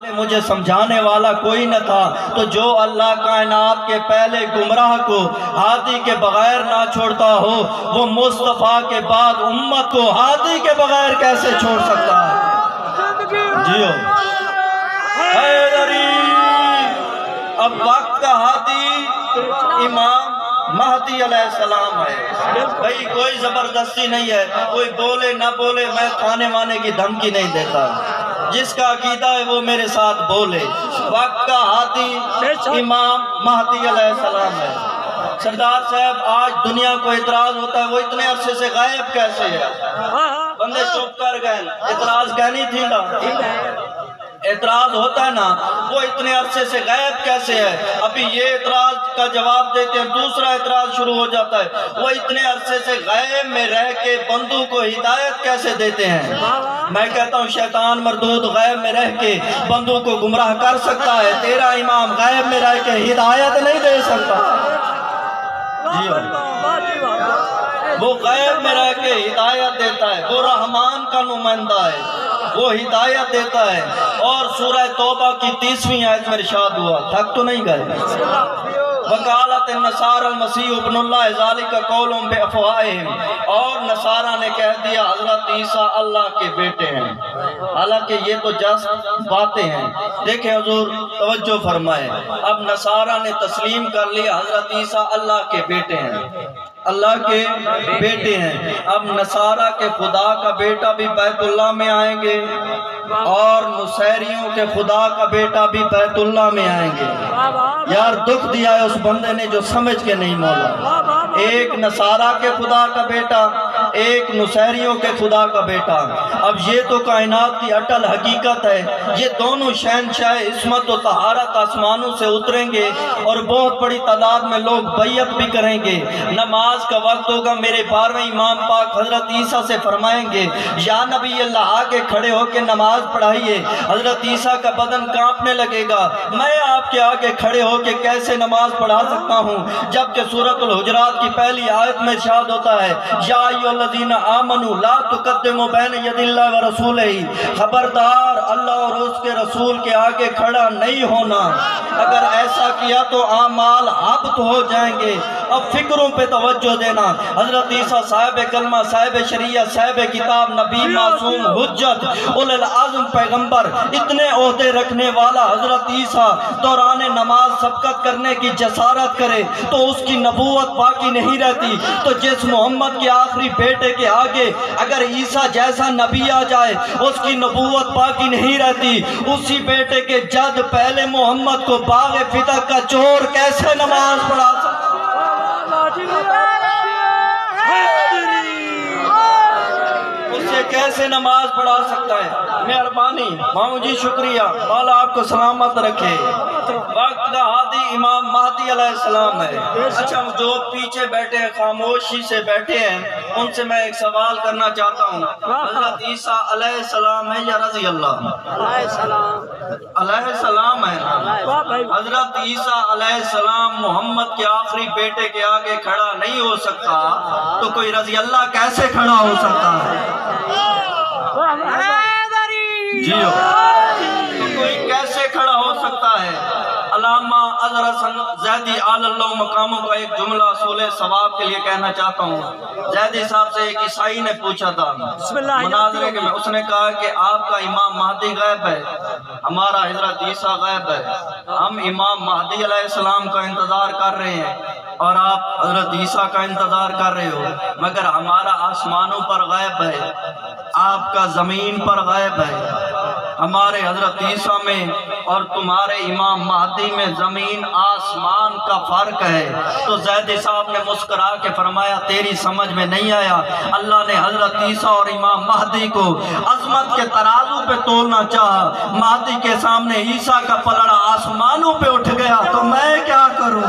مجھے سمجھانے والا کوئی نہ تھا، تو جو اللہ کائنات کے پہلے گمراہ کو ہادی کے بغیر نہ چھوڑتا ہو، وہ مصطفیٰ کے بعد امت کو ہادی کے بغیر کیسے چھوڑ سکتا ہے؟ جیو حیدری۔ اب وقت کا ہادی امام مہدی علیہ السلام ہے۔ بھئی کوئی زبردستی نہیں ہے، کوئی بولے نہ بولے، میں کھانے وانے کی دھمکی نہیں دیتا، جس کا عقیدہ ہے وہ میرے ساتھ بولے۔ وقت کا ہادی امام مہدی علیہ السلام ہے۔ سردار صاحب آج دنیا کو اعتراض ہوتا ہے، وہ اتنے عرصے سے غائب کیسے ہے؟ بندے چپ کر گئے، اعتراض کہنی تھی نا، اعتراض ہوتا ہے نا، وہ اتنے عرصے سے غائب کیسے ہے؟ ابھی یہ اعتراض کا جواب دیتے ہیں، دوسرا اعتراض شروع ہو جاتا ہے، وہ اتنے عرصے سے غائب میں رہ کے بندوں کو ہدایت کیسے دیتے ہیں؟ میں کہتا ہوں شیطان مردود غائب میں رہ کے بندوں کو گمراہ کر سکتا ہے، تیرا امام غائب میں رہ کے ہدایت نہیں دے سکتا۔ جی وہ غائب میں رہ کے ہدایت دیتا ہے، وہ رحمان کا نمائندہ ہے، وہ ہدایت دیتا ہے۔ اور سورہ توبہ کی 30ویں آیت میں ارشاد ہوا، تھک تو نہیں گئے؟ وقالت النصارى المسیح ابن اللہ ذالک قولهم بافواہہم، اور نصارہ نے کہہ دیا حضرت عیسیٰ اللہ کے بیٹے ہیں، حالانکہ یہ تو جسٹ باتیں ہیں۔ دیکھیں حضور توجہ فرمائے، اب نصارہ نے تسلیم کر لیا حضرت عیسیٰ اللہ کے بیٹے ہیں، اللہ کے بیٹے ہیں۔ اب نصارہ کے خدا کا بیٹا بھی بیت اللہ میں آئیں گے، اور نصیریوں کے خدا کا بیٹا بھی بیت اللہ میں آئیں گے۔ یار دکھ دیا ہے اس بندے نے جو سمجھ کے نہیں مولا، ایک نصارہ کے خدا کا بیٹا، ایک نصیریوں کے خدا کا بیٹا۔ اب یہ تو کائنات کی اٹل حقیقت ہے، یہ دونوں شہنشاہ عصمت و طہارت آسمانوں سے اتریں گے، اور بہت بڑی تعداد میں لوگ بیعت بھی کریں گے۔ نماز کا وقت ہوگا، میرے 12ویں امام پاک حضرت عیسیٰ سے فرمائیں گے یا نبی اللہ آگے کھڑے ہو کے نماز پڑھائیے۔ حضرت عیسیٰ کا بدن کانپنے لگے گا، میں آپ کے آگے کھڑے ہو کے کیسے نماز پڑھا سکتا ہوں؟ جبکہ سورۃ الحجرات کی پہلی آیت میں ارشاد ہوتا ہے یا ایھا الذین آمنوا لا تقدموا بین یدی اللہ ورسولہ، خبردار اللہ اور اس کے رسول کے آگے کھڑا نہیں ہونا، اگر ایسا کیا تو اعمال حبط ہو جائیں گے۔ اب فکروں پہ توجہ دینا، حضرت عیسیٰ صاحب کلمہ، صاحب شریعت، صاحب کتاب، نبی معصوم، حجت، اولو العزم پیغمبر، اتنے عہدے رکھنے والا حضرت عیسیٰ دوران نماز سبقت کرنے کی جسارت کرے تو اس کی نبوت باقی نہیں رہتی۔ تو جس محمد کے آخری بیٹے کے آگے اگر عیسیٰ جیسا نبی آ جائے اس کی نبوت باقی نہیں رہتی۔ اسی بیٹے کے جد پہلے محمد کو باغ فتح کا چور کیسے نماز پڑھا سکتا؟ اسے کیسے نماز پڑھا سکتا ہے؟ مہربانی مامو جی، شکریہ، مولا آپ کو سلامت رکھے۔ وقت کا ہادی امام مہدی علیہ السلام ہے۔ اچھا جو پیچھے بیٹھے ہیں خاموشی سے بیٹھے ہیں، ان سے میں ایک سوال کرنا چاہتا ہوں، حضرت عیسیٰ علیہ السلام ہے یا رضی اللہ علیہ السلام ہے؟ حضرت عیسیٰ علیہ السلام محمد کے آخری بیٹے کے آگے کھڑا نہیں ہو سکتا، تو کوئی رضی اللہ کیسے کھڑا ہو سکتا ہے؟ جی تو کوئی کیسے کھڑا ہو سکتا ہے؟ علامہ اظہر حسن زیدی علی اللہ مقاموں کا ایک جملہ اصول ثواب کے لیے کہنا چاہتا ہوں۔ زیدی صاحب سے ایک عیسائی نے پوچھا تھا مناظرے کے میں، اس نے کہا کہ آپ کا امام مہدی غائب ہے، ہمارا حضرت عیسیٰ غائب ہے، ہم امام مہدی علیہ السلام کا انتظار کر رہے ہیں اور آپ حضرت عیسیٰ کا انتظار کر رہے ہو، مگر ہمارا آسمانوں پر غائب ہے، آپ کا زمین پر غائب ہے۔ ہمارے حضرت عیسیٰ میں اور تمہارے امام مہدی میں زمین آسمان کا فرق ہے۔ تو زیدی صاحب نے مسکرا کے فرمایا تیری سمجھ میں نہیں آیا، اللہ نے حضرت عیسیٰ اور امام مہدی کو عظمت کے ترازو پہ تولنا چاہا، مہدی کے سامنے عیسیٰ کا پلڑا آسمانوں پہ اٹھ گیا، تو میں کیا کروں؟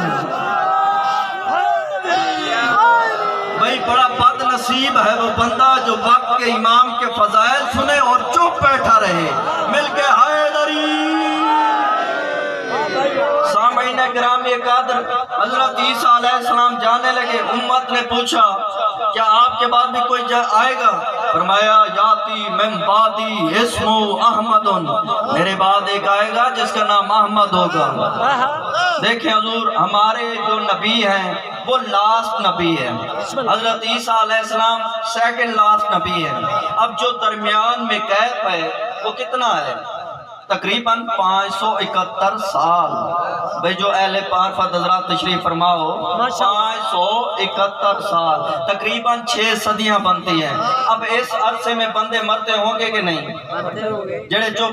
بھئی بڑا بد نصیب ہے وہ بندہ جو وقت کے امام کے فضائل سنے اور چپ بیٹھا رہے۔ مل کے حیدری۔ سامعین گرامی قدر، حضرت عیسیٰ علیہ السلام جانے لگے، امت نے پوچھا کیا آپ کے بعد بھی کوئی آئے گا؟ فرمایا یاتی من بعدی اسمو احمد، میرے بعد ایک آئے گا جس کا نام احمد ہوگا۔ دیکھیں حضور ہمارے جو نبی ہیں وہ لاسٹ نبی ہے، حضرت عیسیٰ علیہ السلام سیکنڈ لاسٹ نبی ہے۔ اب جو درمیان میں گیپ ہے وہ کتنا ہے؟ تقریباً 571 سال۔ بھئی جو اہل پاک حضرات تشریف فرماؤ، 571 سال، تقریباً 6 صدیاں بنتی ہیں۔ اب اس عرصے میں بندے مرتے ہوں گے کہ نہیں؟ جڑے جو